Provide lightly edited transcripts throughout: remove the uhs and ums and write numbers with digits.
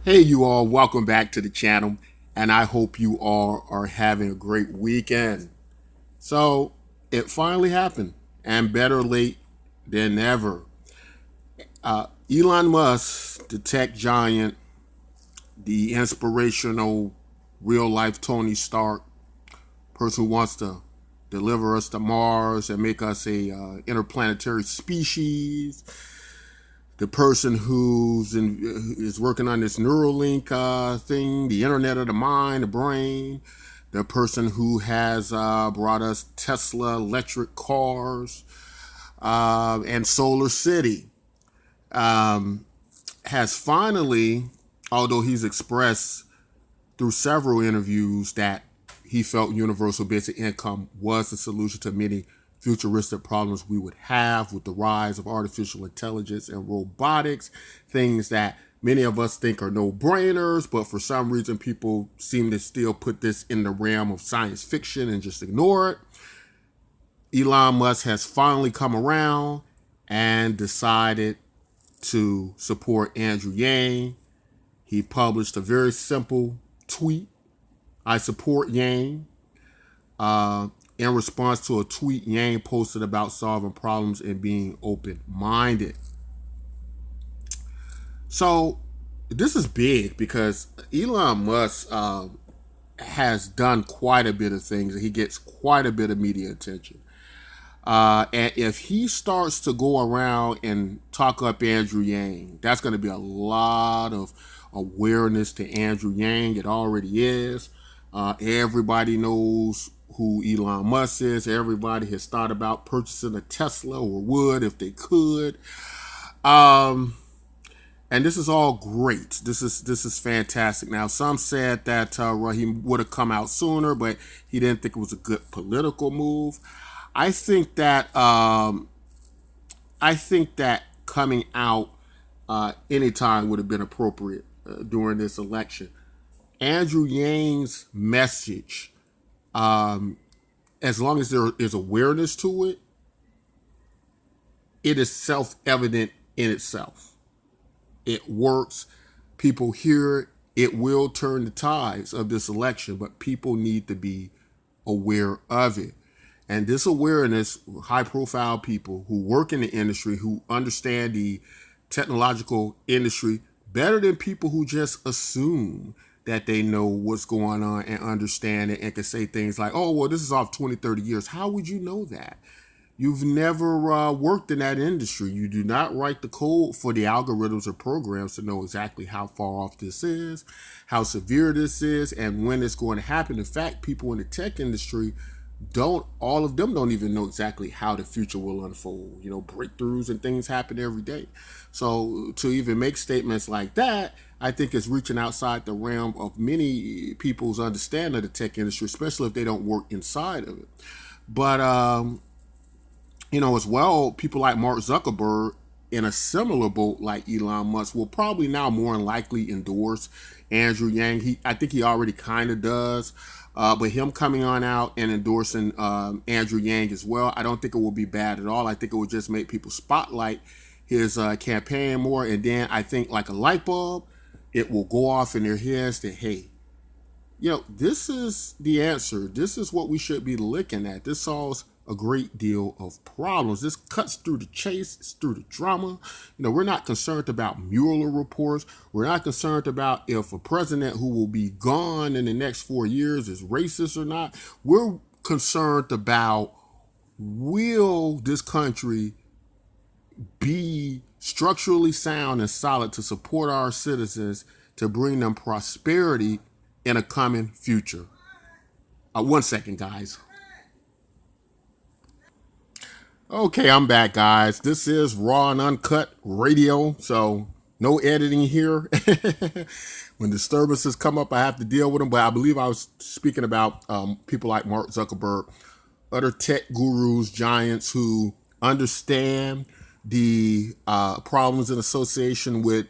Hey, you all, welcome back to the channel, and I hope you all are having a great weekend. So, it finally happened, and better late than never. Elon Musk, the tech giant, the inspirational, real life Tony Stark, person who wants to deliver us to Mars and make us a interplanetary species, the person is working on this Neuralink thing, the Internet of the Mind, the brain, the person who has brought us Tesla electric cars and Solar City, has finally, although he's expressed through several interviews that he felt universal basic income was the solution to many futuristic problems we would have with the rise of artificial intelligence and robotics, things that many of us think are no-brainers, but for some reason people seem to still put this in the realm of science fiction and just ignore it. Elon Musk has finally come around and decided to support Andrew Yang. He published a very simple tweet: I support Yang. In response to a tweet Yang posted about solving problems and being open-minded. So this is big because Elon Musk has done quite a bit of things. He gets quite a bit of media attention. And if he starts to go around and talk up Andrew Yang, that's going to be a lot of awareness to Andrew Yang. It already is. Everybody knows who Elon Musk is. Everybody has thought about purchasing a Tesla or would if they could. And this is all great. This is fantastic. Now, some said that he would have come out sooner, but he didn't think it was a good political move. I think that coming out anytime would have been appropriate during this election. Andrew Yang's message, as long as there is awareness to it, it is self-evident in itself. It works. People hear it. It will turn the tides of this election, but people need to be aware of it. And this awareness, high-profile people who work in the industry, who understand the technological industry better than people who just assume that they know what's going on and understand it and can say things like, oh, well, this is off 20, 30 years. How would you know that? You've never worked in that industry. You do not write the code for the algorithms or programs to know exactly how far off this is, how severe this is, and when it's going to happen. In fact, people in the tech industry all of them don't even know exactly how the future will unfold. Breakthroughs and things happen every day. So to even make statements like that, I think is reaching outside the realm of many people's understanding of the tech industry, especially if they don't work inside of it. But, as well, people like Mark Zuckerberg in a similar boat like Elon Musk will probably now more than likely endorse Andrew Yang. I think he already kind of does. But him coming on out and endorsing Andrew Yang as well, I don't think it will be bad at all. I think it will just make people spotlight his campaign more. And then I think like a light bulb, it will go off in their heads that, hey, this is the answer. This is what we should be looking at. This solves a great deal of problems. This cuts through the chase, it's through the drama. We're not concerned about Mueller reports. We're not concerned about if a president who will be gone in the next 4 years is racist or not. We're concerned about, will this country be structurally sound and solid to support our citizens, to bring them prosperity in a coming future. 1 second, guys. Okay, I'm back, guys. This is raw and uncut radio, so no editing here. When disturbances come up, I have to deal with them, but I believe I was speaking about people like Mark Zuckerberg, other tech gurus, giants who understand the problems in association with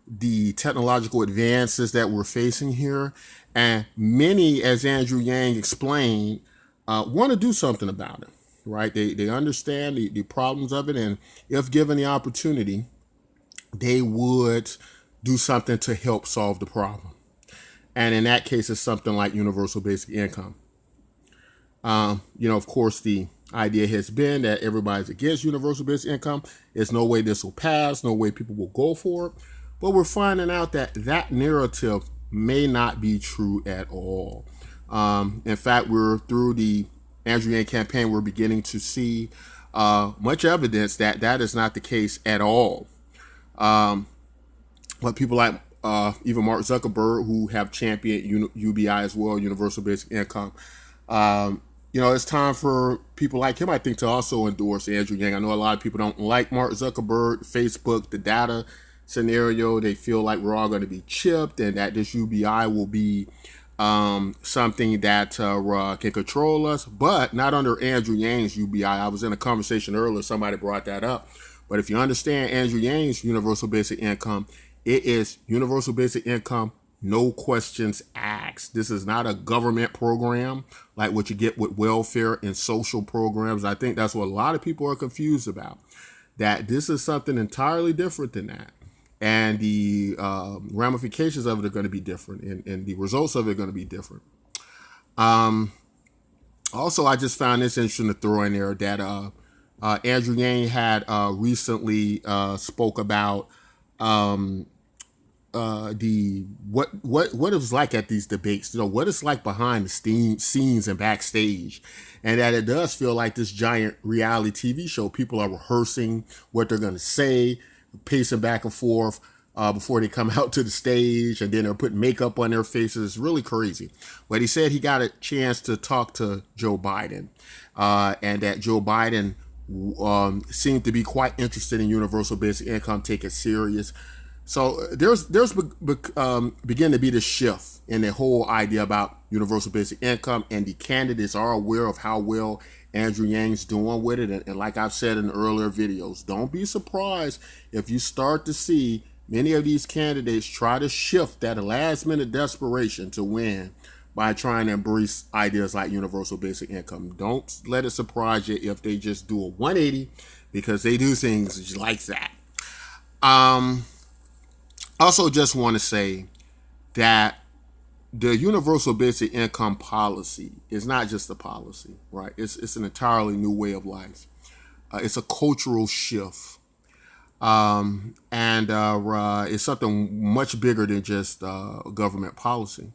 the technological advances that we're facing here. And many, as Andrew Yang explained, want to do something about it. Right? They understand the problems of it, and if given the opportunity, they would do something to help solve the problem. And in that case, it's something like universal basic income. Of course, the idea has been that everybody's against universal basic income. There's no way this will pass, no way people will go for it. But we're finding out that that narrative may not be true at all. In fact, we're through the Andrew Yang campaign, we're beginning to see much evidence that that is not the case at all. But people like even Mark Zuckerberg, who have championed UBI as well, universal basic income, it's time for people like him, I think, to also endorse Andrew Yang. I know a lot of people don't like Mark Zuckerberg, Facebook, the data scenario. They feel like we're all going to be chipped and that this UBI will be something that can control us, but not under Andrew Yang's UBI. I was in a conversation earlier, somebody brought that up. But if you understand Andrew Yang's universal basic income, it is universal basic income, no questions asked. This is not a government program like what you get with welfare and social programs. I think that's what a lot of people are confused about, that this is something entirely different than that. And the ramifications of it are going to be different, and the results of it are going to be different. Also, I just found this interesting to throw in there that Andrew Yang had recently spoke about the what it was like at these debates, what it's like behind the scenes and backstage, and that it does feel like this giant reality TV show. People are rehearsing what they're going to say, pacing back and forth before they come out to the stage, and then they're putting makeup on their faces. It's really crazy. But he said he got a chance to talk to Joe Biden, and that Joe Biden seemed to be quite interested in universal basic income, take it serious. So there's begin to be this shift in the whole idea about universal basic income, and the candidates are aware of how well Andrew Yang's doing with it. And like I've said in earlier videos, don't be surprised if you start to see many of these candidates try to shift that last minute desperation to win by trying to embrace ideas like universal basic income. Don't let it surprise you if they just do a 180, because they do things like that. Also just want to say that the universal basic income policy is not just a policy, right? It's an entirely new way of life. It's a cultural shift. And it's something much bigger than just government policy.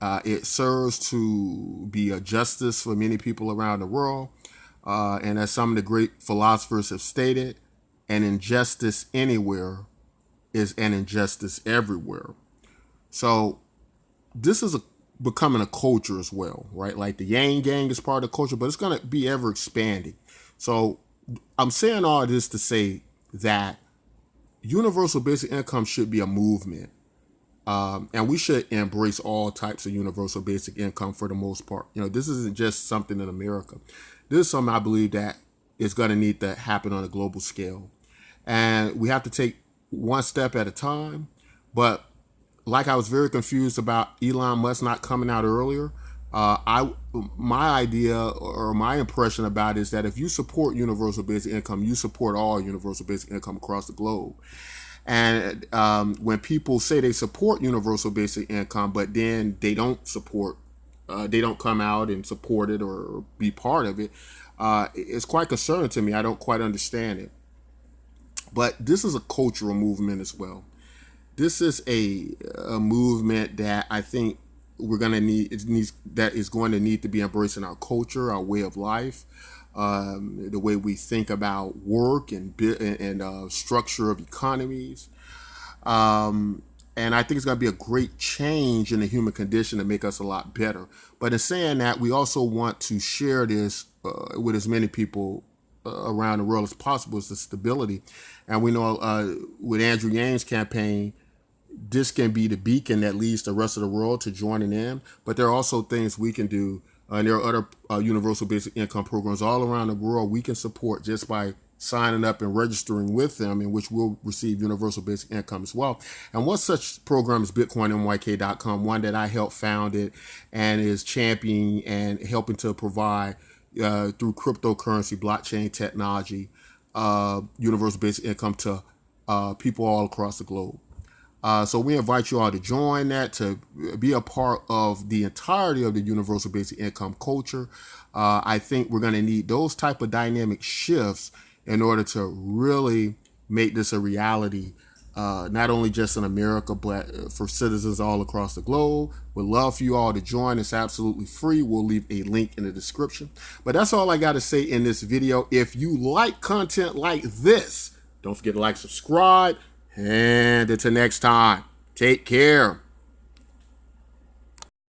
It serves to be a justice for many people around the world. And as some of the great philosophers have stated, an injustice anywhere is an injustice everywhere. So this is becoming a culture as well, right? Like the Yang Gang is part of the culture, but it's going to be ever expanding. So I'm saying all this to say that universal basic income should be a movement. And we should embrace all types of universal basic income for the most part. This isn't just something in America. This is something I believe that is going to need to happen on a global scale. And we have to take one step at a time. But like I was very confused about Elon Musk not coming out earlier, my idea or my impression about it is that if you support universal basic income, you support all universal basic income across the globe. And when people say they support universal basic income, but then they don't support, they don't come out and support it or be part of it, it's quite concerning to me. I don't quite understand it. But this is a cultural movement as well. This is a movement that I think we're going to need. That is going to need to be embraced in our culture, our way of life, the way we think about work and structure of economies. And I think it's going to be a great change in the human condition to make us a lot better. But in saying that, we also want to share this with as many people around the world as possible, is the stability. And we know with Andrew Yang's campaign, this can be the beacon that leads the rest of the world to joining in. But there are also things we can do. And there are other universal basic income programs all around the world we can support just by signing up and registering with them, in which we'll receive universal basic income as well. And one such program is BitcoinMYK.com, one that I helped found it and is championing and helping to provide through cryptocurrency, blockchain technology, universal basic income to people all across the globe. So we invite you all to join that, to be a part of the entirety of the universal basic income culture. I think we're going to need those type of dynamic shifts in order to really make this a reality, not only just in America, but for citizens all across the globe. We'd love for you all to join. It's absolutely free. We'll leave a link in the description. But that's all I got to say in this video. If you like content like this, don't forget to like, subscribe, and until next time, take care.